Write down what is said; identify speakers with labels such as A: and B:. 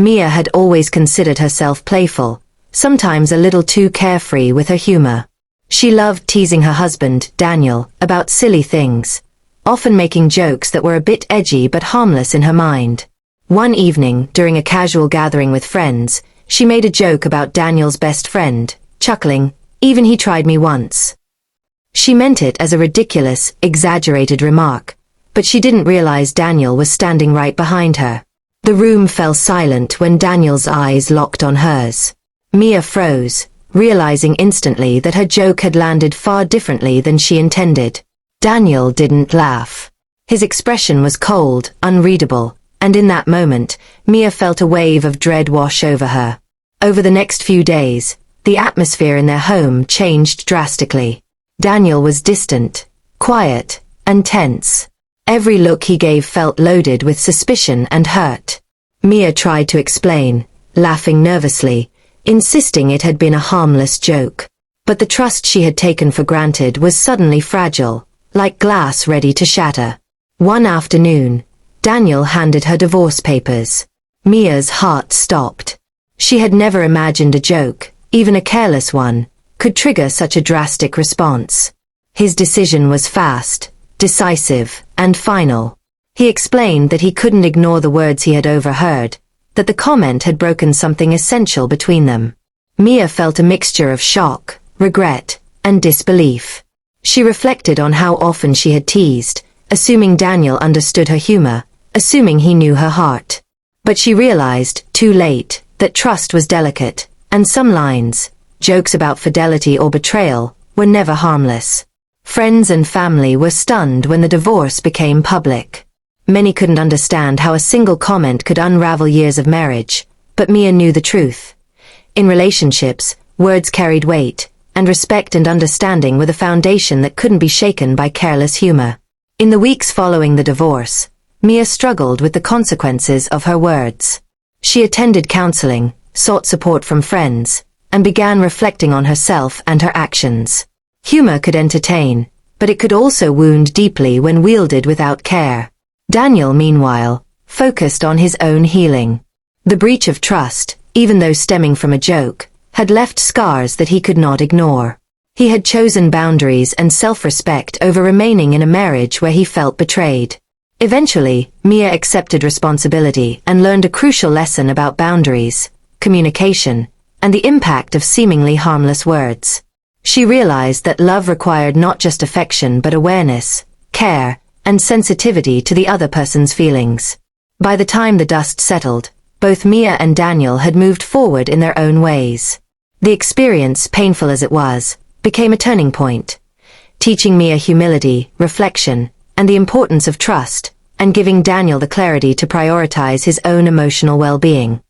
A: Mia had always considered herself playful, sometimes a little too carefree with her humor. She loved teasing her husband, Daniel, about silly things, often making jokes that were a bit edgy but harmless in her mind. One evening, during a casual gathering with friends, she made a joke about Daniel's best friend, chuckling, "Even he tried me once." She meant it as a ridiculous, exaggerated remark, but she didn't realize Daniel was standing right behind her. The room fell silent when Daniel's eyes locked on hers. Mia froze, realizing instantly that her joke had landed far differently than she intended. Daniel didn't laugh. His expression was cold, unreadable, and in that moment, Mia felt a wave of dread wash over her. Over the next few days, the atmosphere in their home changed drastically. Daniel was distant, quiet, and tense. Every look he gave felt loaded with suspicion and hurt. Mia tried to explain, laughing nervously, insisting it had been a harmless joke. But the trust she had taken for granted was suddenly fragile, like glass ready to shatter. One afternoon, Daniel handed her divorce papers. Mia's heart stopped. She had never imagined a joke, even a careless one, could trigger such a drastic response. His decision was fast, decisive, and final. He explained that he couldn't ignore the words he had overheard, that the comment had broken something essential between them. Mia felt a mixture of shock, regret, and disbelief. She reflected on how often she had teased, assuming Daniel understood her humor, assuming he knew her heart. But she realized, too late, that trust was delicate, and some lines, jokes about fidelity or betrayal, were never harmless. Friends and family were stunned when the divorce became public. Many couldn't understand how a single comment could unravel years of marriage, but Mia knew the truth. In relationships, words carried weight, and respect and understanding were the foundation that couldn't be shaken by careless humor. In the weeks following the divorce, Mia struggled with the consequences of her words. She attended counseling, sought support from friends, and began reflecting on herself and her actions. Humor could entertain, but it could also wound deeply when wielded without care. Daniel, meanwhile, focused on his own healing. The breach of trust, even though stemming from a joke, had left scars that he could not ignore. He had chosen boundaries and self-respect over remaining in a marriage where he felt betrayed. Eventually, Mia accepted responsibility and learned a crucial lesson about boundaries, communication, and the impact of seemingly harmless words. She realized that love required not just affection but awareness, care, and sensitivity to the other person's feelings. By the time the dust settled, both Mia and Daniel had moved forward in their own ways. The experience, painful as it was, became a turning point, teaching Mia humility, reflection, and the importance of trust, and giving Daniel the clarity to prioritize his own emotional well-being.